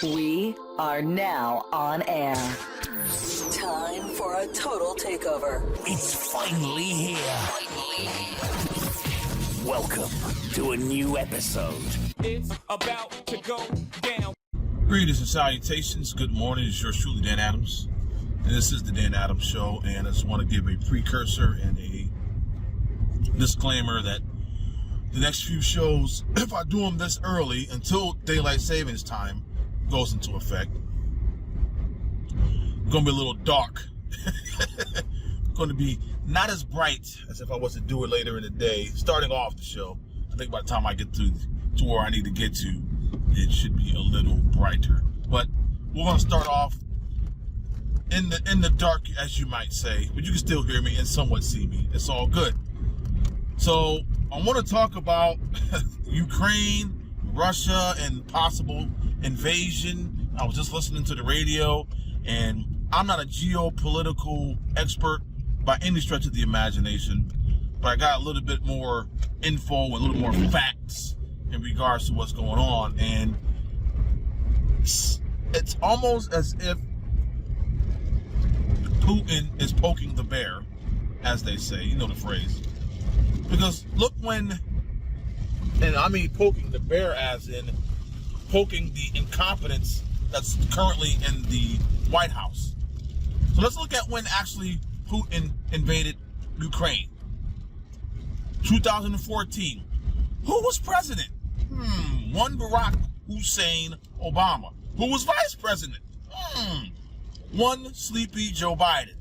We are now on air. Time for a total takeover. It's finally here. Welcome to a new episode. It's about to go down. Greetings and salutations. Good morning. It's yours truly, Dan Adams. And this is the Dan Adams Show. And I just want to give a precursor and a disclaimer that the next few shows, if I do them this early until daylight savings time goes into effect, going to be a little dark. Going to be not as bright as if I was to do it later in the day. Starting off the show, I think by the time I get to where I need to get to, it should be a little brighter. But we're going to start off in the dark, as you might say, but you can still hear me and somewhat see me. It's all good. So I want to talk about Ukraine, Russia, and possible invasion. I was just listening to the radio, and I'm not a geopolitical expert by any stretch of the imagination, but I got a little bit more info and a little more facts in regards to what's going on. And it's almost as if Putin is poking the bear, as they say. You know the phrase. Because look when, and I mean poking the bear as in poking the incompetence that's currently in the White House. So let's look at when actually Putin invaded Ukraine. 2014. Who was president? One Barack Hussein Obama. Who was vice president? One sleepy Joe Biden.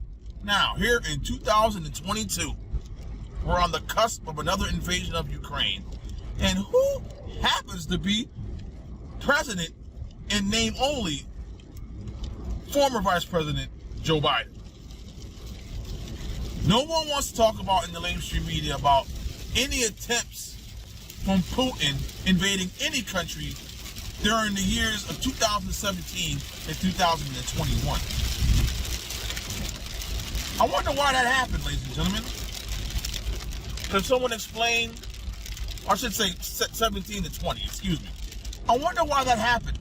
Now, here in 2022, we're on the cusp of another invasion of Ukraine. And who happens to be president in name only? Former Vice President Joe Biden. No one wants to talk about in the mainstream media about any attempts from Putin invading any country during the years of 2017 and 2021. I wonder why that happened, ladies and gentlemen. Can someone explain? Or I should say 17 to 20, excuse me. I wonder why that happened.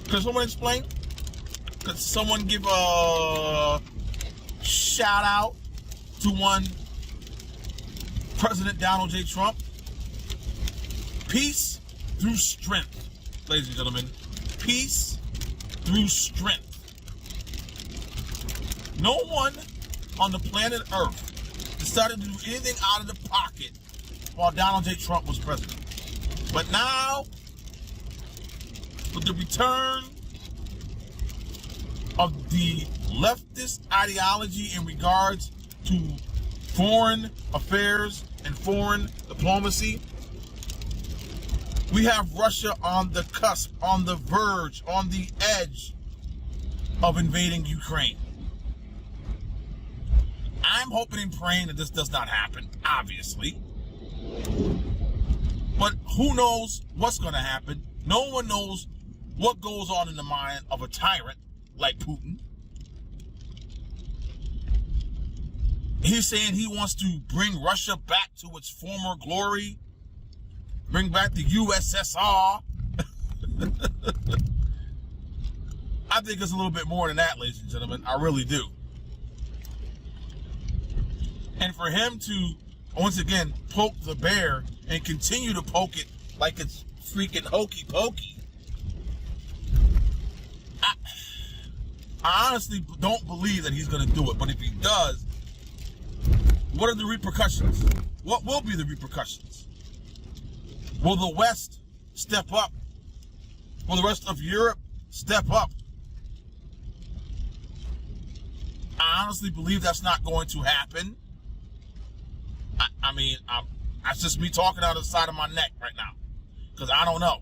Can someone explain? Could someone give a shout out to one President Donald J. Trump? Peace through strength, ladies and gentlemen. Peace through strength. No one on the planet Earth decided to do anything out of the pocket while Donald J. Trump was president. But now, with the return of the leftist ideology in regards to foreign affairs and foreign diplomacy, we have Russia on the cusp, on the verge, on the edge of invading Ukraine. I'm hoping and praying that this does not happen, obviously. But who knows what's going to happen? No one knows what goes on in the mind of a tyrant like Putin. He's saying he wants to bring Russia back to its former glory, bring back the USSR. I think it's a little bit more than that, ladies and gentlemen. I really do. And for him to, once again, poke the bear and continue to poke it like it's freaking hokey pokey, I honestly don't believe that he's going to do it. But if he does, what are the repercussions? What will be the repercussions? Will the West step up? Will the rest of Europe step up? I honestly believe that's not going to happen. I mean, that's just me talking out of the side of my neck right now, because I don't know.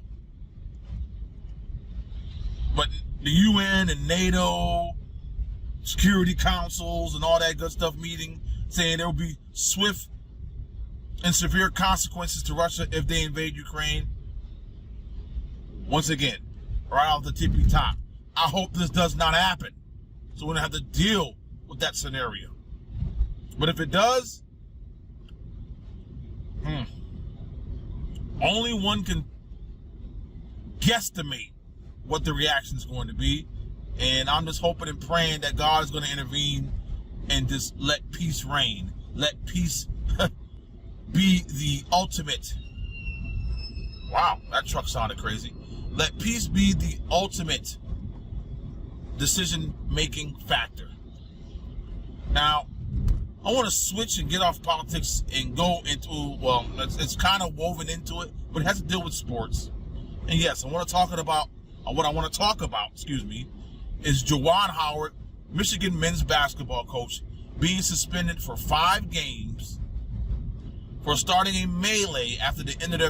But the UN and NATO, security councils and all that good stuff meeting, saying there will be swift and severe consequences to Russia if they invade Ukraine. Once again, right off the tippy top, I hope this does not happen, so we don't have to deal with that scenario. But if it does, only one can guesstimate what the reaction is going to be. And I'm just hoping and praying that God is going to intervene and just let peace reign. Let peace be the ultimate. Wow, that truck sounded crazy. Let peace be the ultimate decision-making factor. Now, I want to switch and get off politics and go into, well, it's kind of woven into it, but it has to deal with sports. And yes, what I want to talk about, is Juwan Howard, Michigan men's basketball coach, being suspended for 5 games for starting a melee after the end of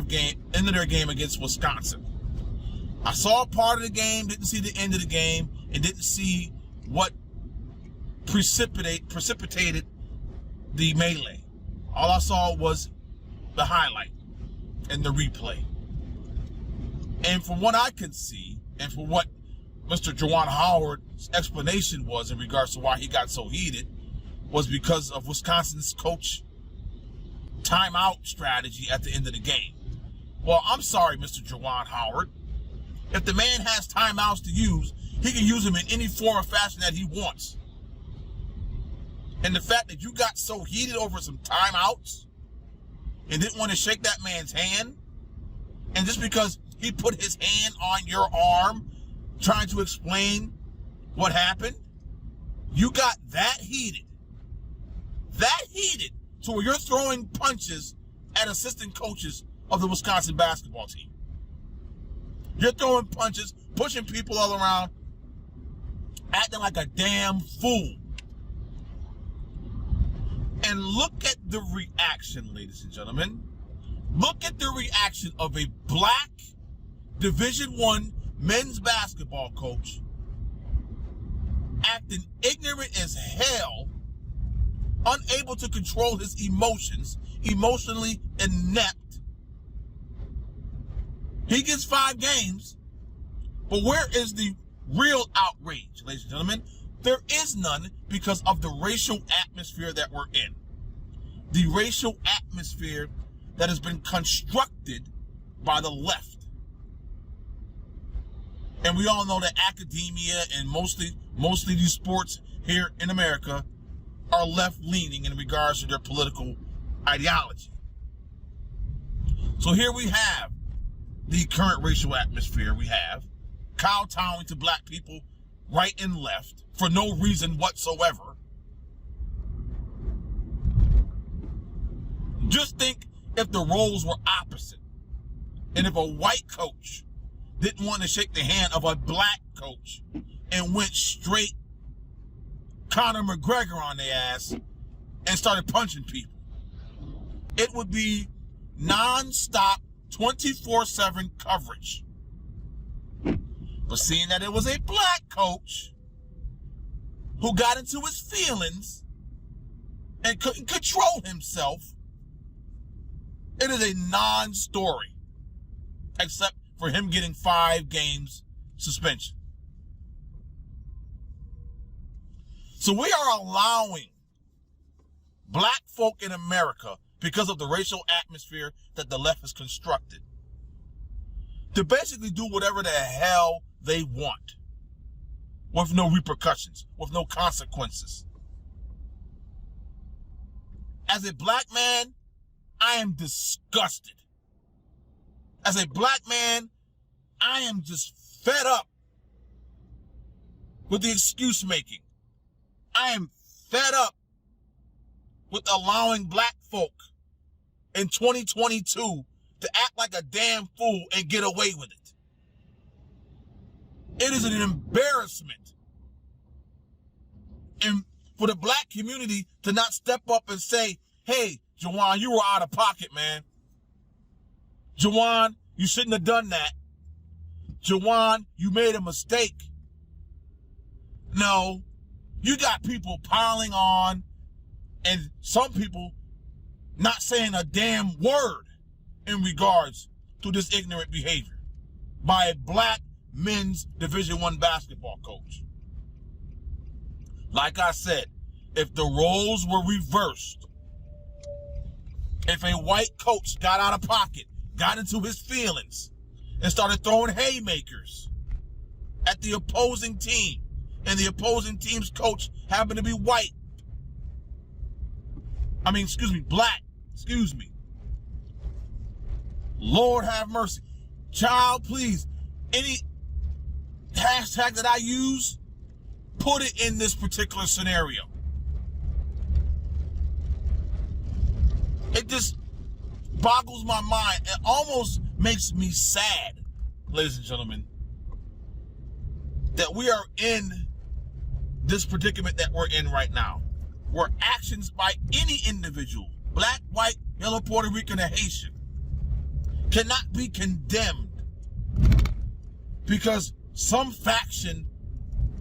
their game against Wisconsin. I saw part of the game, didn't see the end of the game, and didn't see what precipitated the melee. All I saw was the highlight and the replay. And from what I could see, and from what Mr. Juwan Howard's explanation was in regards to why he got so heated, was because of Wisconsin's coach timeout strategy at the end of the game. Well, I'm sorry, Mr. Juwan Howard. If the man has timeouts to use, he can use them in any form or fashion that he wants. And the fact that you got so heated over some timeouts and didn't want to shake that man's hand, and just because he put his hand on your arm trying to explain what happened, you got that heated to where you're throwing punches at assistant coaches of the Wisconsin basketball team. You're throwing punches, pushing people all around, acting like a damn fool. And look at the reaction, ladies and gentlemen. Look at the reaction of a black Division I men's basketball coach acting ignorant as hell, unable to control his emotions, emotionally inept. He gets 5 games, but where is the real outrage, ladies and gentlemen? There is none because of the racial atmosphere that we're in. The racial atmosphere that has been constructed by the left. And we all know that academia and mostly these sports here in America are left-leaning in regards to their political ideology. So here we have the current racial atmosphere. We have kowtowing to black people right and left for no reason whatsoever. Just think if the roles were opposite, and if a white coach didn't want to shake the hand of a black coach and went straight Conor McGregor on their ass and started punching people, it would be non-stop 24/7 coverage. But seeing that it was a black coach who got into his feelings and couldn't control himself, it is a non-story, except for him getting 5 games suspension. So we are allowing black folk in America, because of the racial atmosphere that the left has constructed, to basically do whatever the hell they want with no repercussions, with no consequences. As a black man, I am disgusted. As a black man, I am just fed up with the excuse making. I am fed up with allowing black folk in 2022 to act like a damn fool and get away with it. It is an embarrassment. And for the black community to not step up and say, hey, Juwan, you were out of pocket, man. Juwan, you shouldn't have done that. Juwan, you made a mistake. No, you got people piling on and some people not saying a damn word in regards to this ignorant behavior by a black men's Division I basketball coach. Like I said, if the roles were reversed, if a white coach got out of pocket, got into his feelings, and started throwing haymakers at the opposing team. And the opposing team's coach happened to be white. Black. Excuse me. Lord have mercy. Child, please, any hashtag that I use, put it in this particular scenario. It just boggles my mind. It almost makes me sad, ladies and gentlemen, that we are in this predicament that we're in right now, where actions by any individual, black, white, yellow, Puerto Rican, or Haitian, cannot be condemned because some faction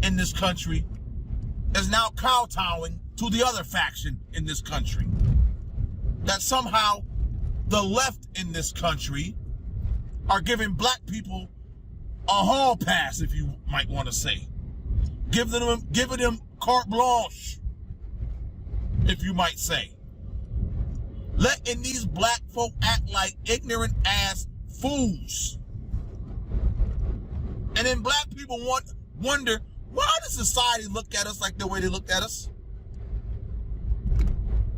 in this country is now kowtowing to the other faction in this country. That somehow the left in this country are giving black people a hall pass, if you might want to say. Giving them carte blanche, if you might say. Letting these black folk act like ignorant ass fools. And then black people wonder, why does society look at us like the way they look at us?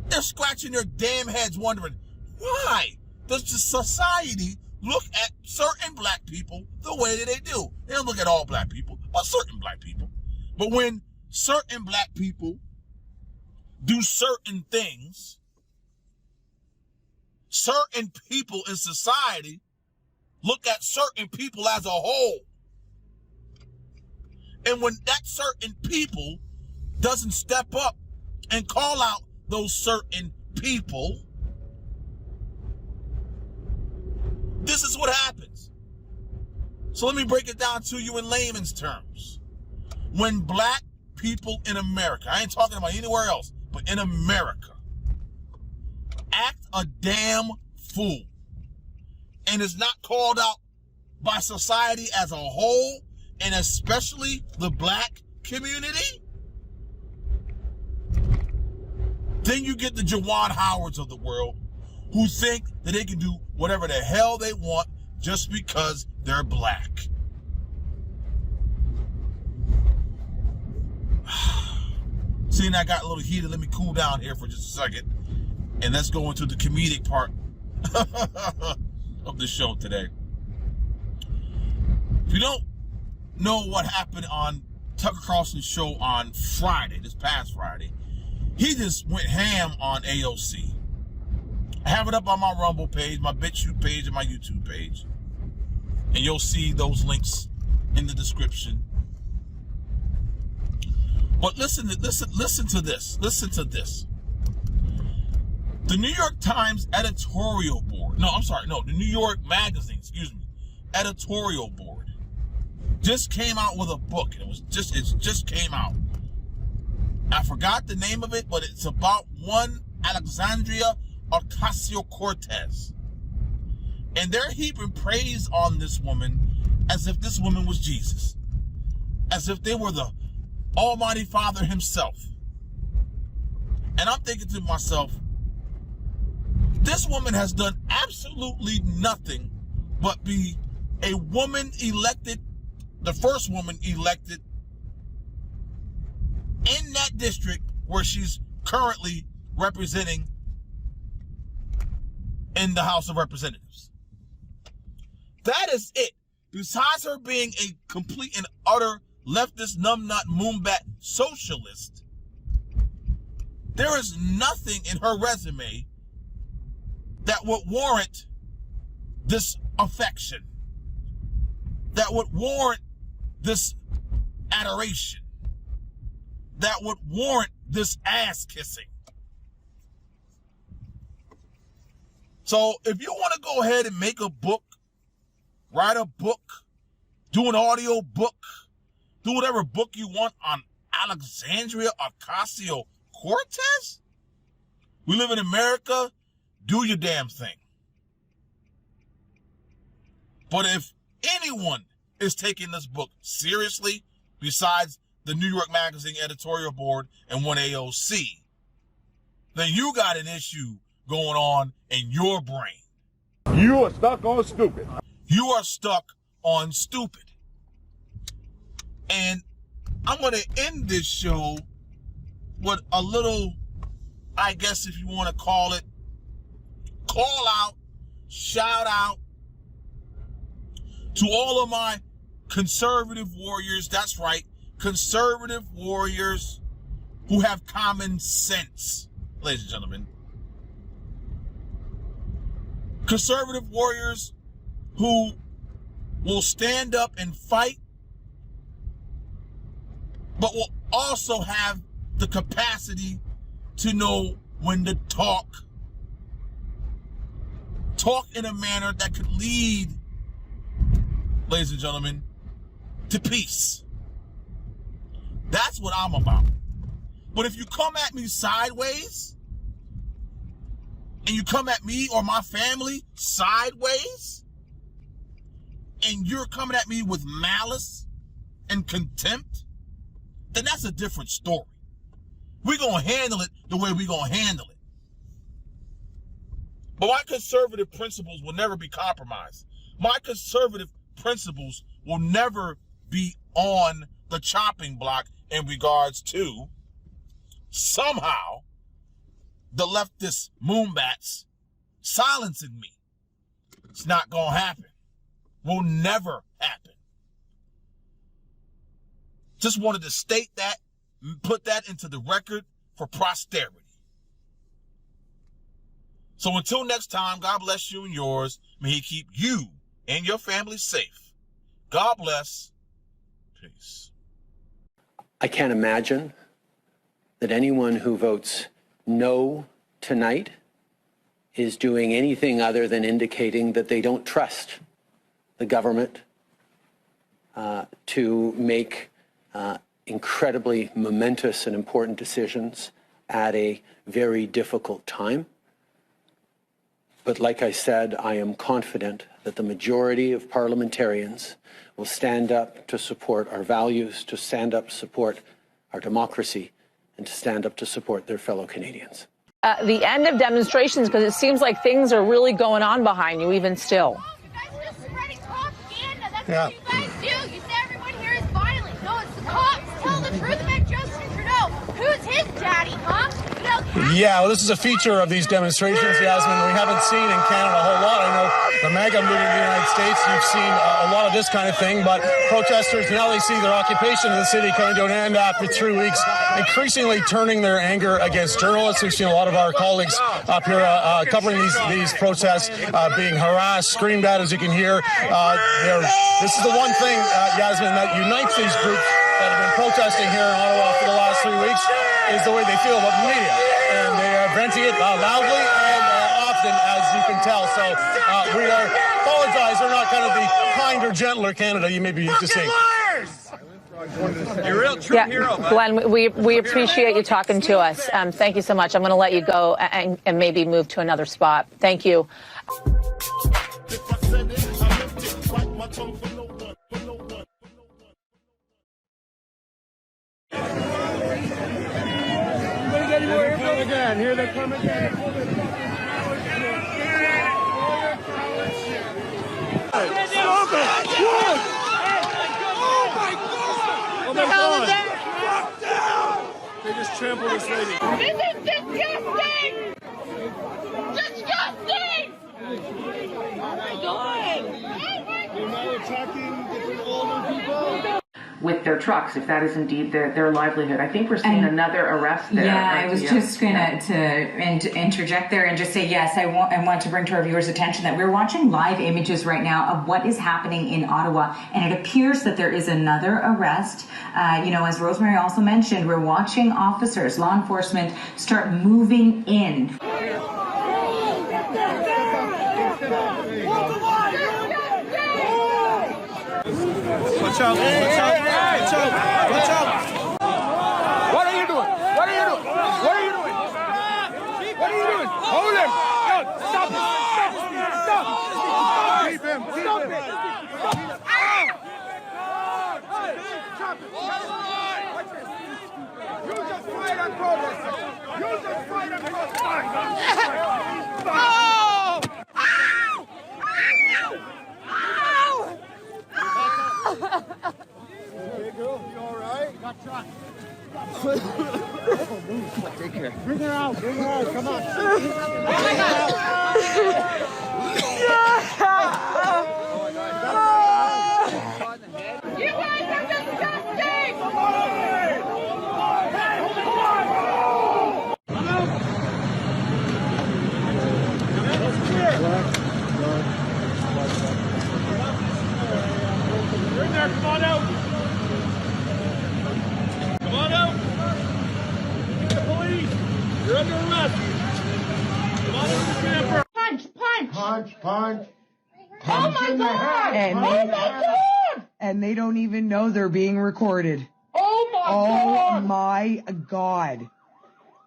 They're scratching their damn heads wondering, why does the society look at certain black people the way that they do? They don't look at all black people, but certain black people. But when certain black people do certain things, certain people in society look at certain people as a whole. And when that certain people doesn't step up and call out those certain people, this is what happens. So let me break it down to you in layman's terms. When black people in America, I ain't talking about anywhere else, but in America, act a damn fool and is not called out by society as a whole, and especially the black community, then you get the Juwan Howards of the world who think that they can do whatever the hell they want just because they're black. Seeing I got a little heated, let me cool down here for just a second. And let's go into the comedic part of the show today. If you don't know what happened on Tucker Carlson's show on Friday, this past Friday, he just went ham on AOC. I have it up on my Rumble page, my BitChute page, and my YouTube page. And you'll see those links in the description. But listen to this. Listen to this. The New York Times editorial board. The New York Magazine, editorial board just came out with a book. It just came out. I forgot the name of it, but it's about one Alexandria Ocasio-Cortez. And they're heaping praise on this woman as if this woman was Jesus. As if they were the Almighty Father himself. And I'm thinking to myself, this woman has done absolutely nothing but be a woman elected, the first woman elected in that district where she's currently representing in the House of Representatives. That is it. Besides her being a complete and utter leftist, numbnut, moonbat socialist, there is nothing in her resume that would warrant this affection, that would warrant this adoration, that would warrant this ass kissing. So if you want to go ahead and make a book, write a book, do an audio book, do whatever book you want on Alexandria Ocasio-Cortez, we live in America, do your damn thing. But if anyone is taking this book seriously, besides the New York Magazine editorial board and one AOC, then you got an issue going on in your brain. You are stuck on stupid. You are stuck on stupid. And I'm going to end this show with a little, I guess if you want to call it, call out, shout out to all of my conservative warriors. That's right, conservative warriors who have common sense, ladies and gentlemen. Conservative warriors who will stand up and fight, but will also have the capacity to know when to talk in a manner that could lead, ladies and gentlemen, to peace. That's what I'm about. But if you come at me sideways, and you come at me or my family sideways, and you're coming at me with malice and contempt, then that's a different story. We're going to handle it the way we're going to handle it. But my conservative principles will never be compromised. My conservative principles will never be on the chopping block in regards to somehow the leftist moonbats silencing me. It's not going to happen. Will never happen. Just wanted to state that, put that into the record for posterity. So until next time, God bless you and yours. May He keep you and your family safe. God bless. Peace. I can't imagine that anyone who votes no tonight is doing anything other than indicating that they don't trust the government to make incredibly momentous and important decisions at a very difficult time. But like I said, I am confident that the majority of parliamentarians will stand up to support our values, to stand up to support our democracy, and to stand up to support their fellow Canadians. The end of demonstrations, because it seems like things are really going on behind you, even still. You guys are just spreading propaganda. That's Yeah. what you guys do. You say everyone here is violent. No, it's the cops. Tell the truth about Justin Trudeau. Who's his daddy, huh? Yeah, well, this is a feature of these demonstrations, Yasmin, we haven't seen in Canada a whole lot. I know the MAGA movement in the United States, you've seen a lot of this kind of thing, but protesters, now they see their occupation of the city coming to an end after 3 weeks, increasingly turning their anger against journalists. We've seen a lot of our colleagues up here covering these protests, being harassed, screamed at, as you can hear. This is the one thing, Yasmin, that unites these groups that have been protesting here in Ottawa for the last 3 weeks, is the way they feel about the media. And they are venting it loudly and often, as you can tell. So we apologize. We're not kind of the kinder, gentler Canada you may be used to seeing. You're a real true hero, bud. Glenn, we appreciate you talking to us. Thank you so much. I'm going to let you go and maybe move to another spot. Thank you. Here they come again. Stop it! What? Oh my God! Oh my God! Fuck down! They just trampled this lady. This is disgusting! Disgusting! Oh my God! They're now attacking different older people. With their trucks, if that is indeed their livelihood. I think we're seeing another arrest there. Yeah, I was just going to interject there and just say, yes, I want to bring to our viewers' attention that we're watching live images right now of what is happening in Ottawa, and it appears that there is another arrest. As Rosemary also mentioned, we're watching officers, law enforcement, start moving in. Watch out! Watch out! Watch out! Watch out! What are you doing? What are you doing? What are you doing? What are you doing? Hold him! Stop it! Stop! Keep him! Stop it! Stop it! You just fight on progress! You just fight on progress! Oh! Ow! Ow! Ow! Hey, girl, you all right? Got shot. Take care. Bring her out. Bring her out. Come on. You guys are disgusting! You're in there. Come on out. Come on out. Get the police. You're under arrest. Come on out, Mr. Camper. Punch! Punch! Punch, punch. Oh my God! And Oh my God! and they don't even know they're being recorded. Oh my God! Oh my God.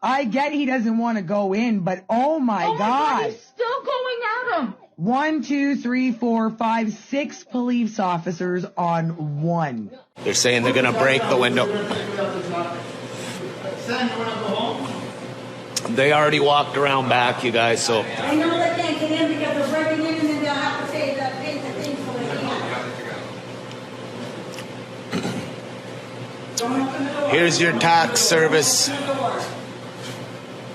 I get he doesn't want to go in, but oh my God. He's still going at him. 1, 2, 3, 4, 5, 6 police officers on one. They're saying they're gonna break the window. They already walked around back, you guys, so. I know they can't get in because they're breaking in and then they'll have to pay the thing for the thing. Here's your tax service.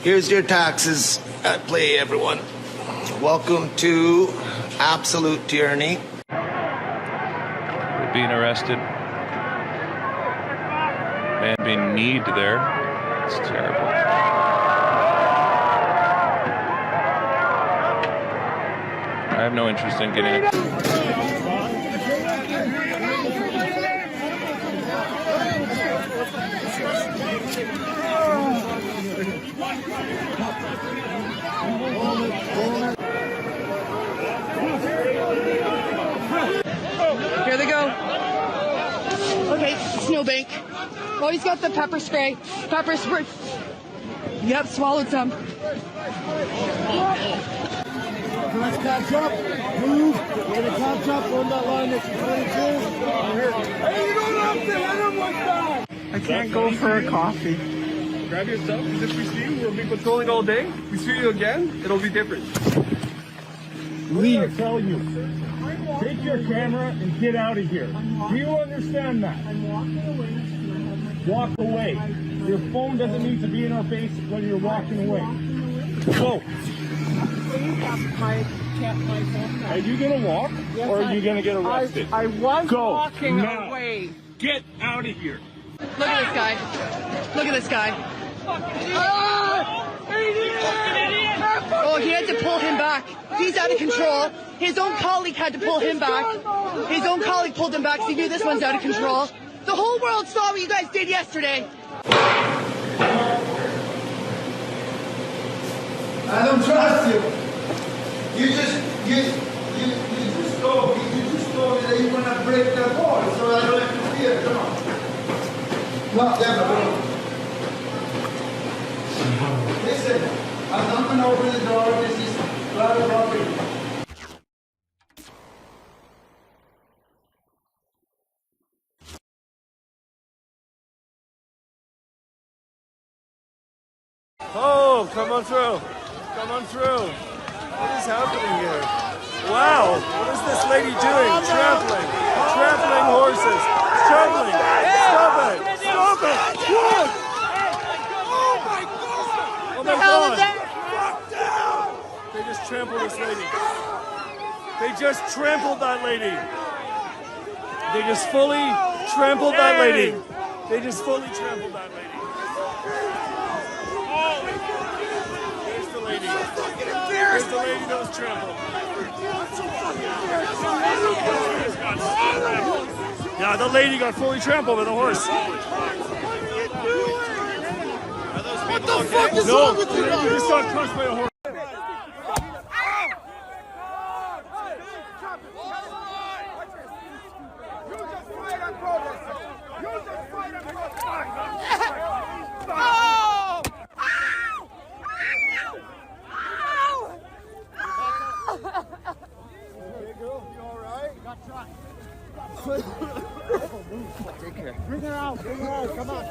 Here's your taxes at play, everyone. Welcome to absolute tyranny. They're being arrested. Man being kneed there. It's terrible. I have no interest in getting it. Here they go. Okay, Snowbank. Oh, he's got the pepper spray. Pepper spray. Yep, swallowed some. Let's catch up. Move. We're going to catch up on that line next to 22. Hey, you don't have to hit him like that. I can't go for a coffee. Grab yourself, because if we see you, we'll be patrolling all day. If we see you again, it'll be different. Leave. I'm telling you. Take your camera and get out of here. Do you understand that? I'm walking away. Walk away. Your phone doesn't need to be in our face when you're walking away. Go. Are you going to walk or are you going to get arrested? I was walking now. away. Get out of here. Look at this guy. Look at this guy. Oh, he had to pull him back. He's out of control. His own colleague had to pull him back. His own colleague pulled him back because he knew this one's out of control. The whole world saw what you guys did yesterday. I don't trust you. You just told me that you want to break the wall, so I don't have to fear. Come on. No, Deborah, listen, I'm not going to open the door. This is private property. Oh, come on through. Come on through. What is happening here? Wow, what is this lady doing? Trampling. Trampling horses. Trampling. Stop it. Stop it. Look. Oh my God. They just trampled this lady. They just trampled that lady. They just fully trampled that lady. They just fully trampled that lady. Here's the lady. Here's the lady that was trampled. Yeah, the lady got fully trampled with a horse. What the fuck is wrong with you? You just got crushed by a horse. Take care. Bring her out. Bring her out. Come on.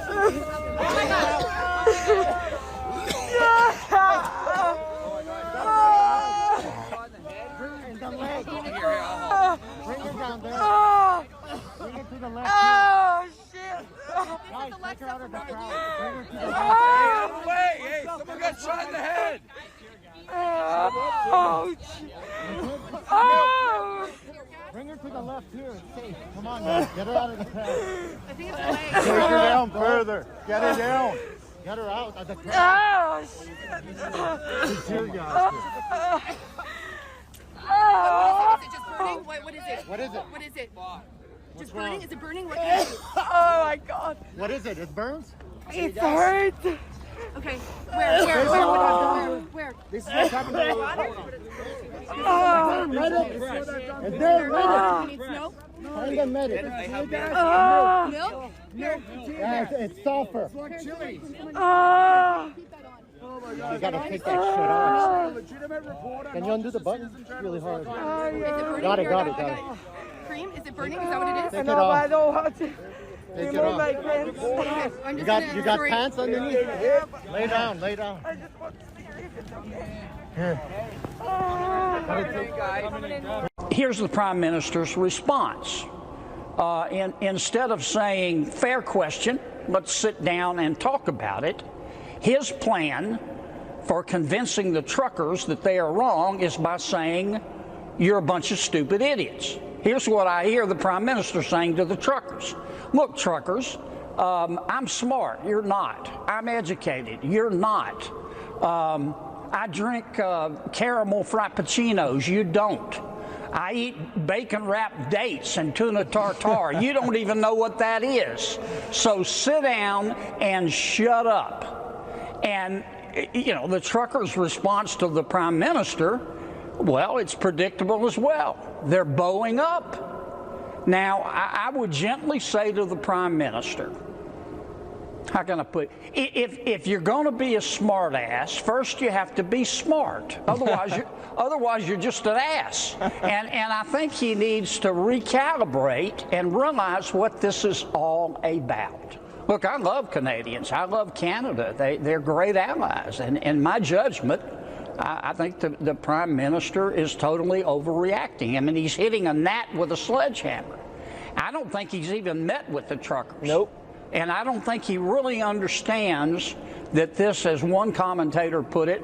Bring her down there. Bring it to the left. Oh, shit. Guys, take her out of the crowd. Bring her to the left. Oh, Hey, someone got shot in the head. oh, oh. Bring her to the left here. It's safe. Come on, guys. Get her out of the crowd. I think it's the leg. Take her down further. Get her down. Get her out of the crowd. Oh, shit. She's here, guys. Oh. Is it just burning? What is it? What is it? What is it? What's Burning? wrong? Is it burning? What is it? Oh, my God. What is it? It burns? It hurts. Okay. Where? This is what's happening. Oh. It's there, medic. Need snow? Find a medic. Oh. Milk? Here. Yeah, it's sulfur. Oh. You gotta take that shit off. Can you undo the button? It's really hard. Is it burning? Got it, Here, got I it, got it. Cream? Is it burning? Is that what it is? Take it No, I off. don't want to Take it remove off. my pants. I'm You just got gonna- pants underneath? Lay down, lay down. I just want to see if it's okay. Here. Here's the Prime Minister's response. Instead of saying, fair question, let's sit down and talk about it, his plan for convincing the truckers that they are wrong is by saying, you're a bunch of stupid idiots. Here's what I hear the Prime Minister saying to the truckers. Look, truckers, I'm smart. You're not. I'm educated. You're not. I drink caramel frappuccinos. You don't. I eat bacon-wrapped dates and tuna tartare. You don't even know what that is. So sit down and shut up. And, you know, the truckers' response to the Prime Minister, well, it's predictable as well. They're bowing up. Now, I would gently say to the Prime Minister, how can I put it? If you're going to be a smart ass, first you have to be smart. Otherwise you're just an ass. And I think he needs to recalibrate and realize what this is all about. Look, I love Canadians. I love Canada. They're great allies. And in my judgment, I think the Prime Minister is totally overreacting. I mean, he's hitting a gnat with a sledgehammer. I don't think he's even met with the truckers. Nope. And I don't think he really understands that this, as one commentator put it,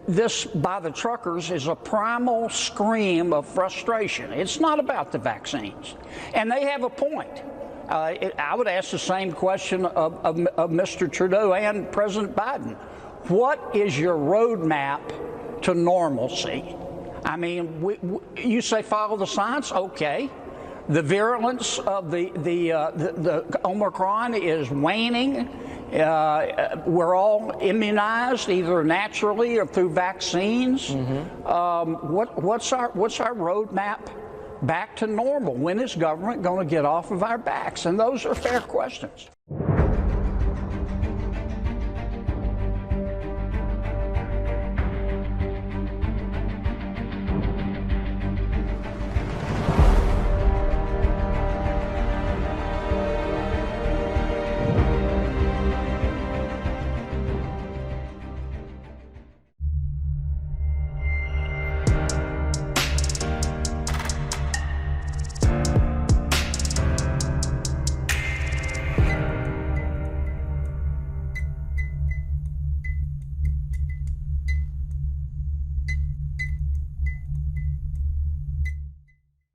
this by the truckers is a primal scream of frustration. It's not about the vaccines. And they have a point. I would ask the same question of Mr. Trudeau and President Biden. What is your roadmap to normalcy? I mean, you say follow the science? Okay. The virulence of the Omicron is waning. We're all immunized either naturally or through vaccines. What's our roadmap back to normal? When is government going to get off of our backs? And those are fair questions.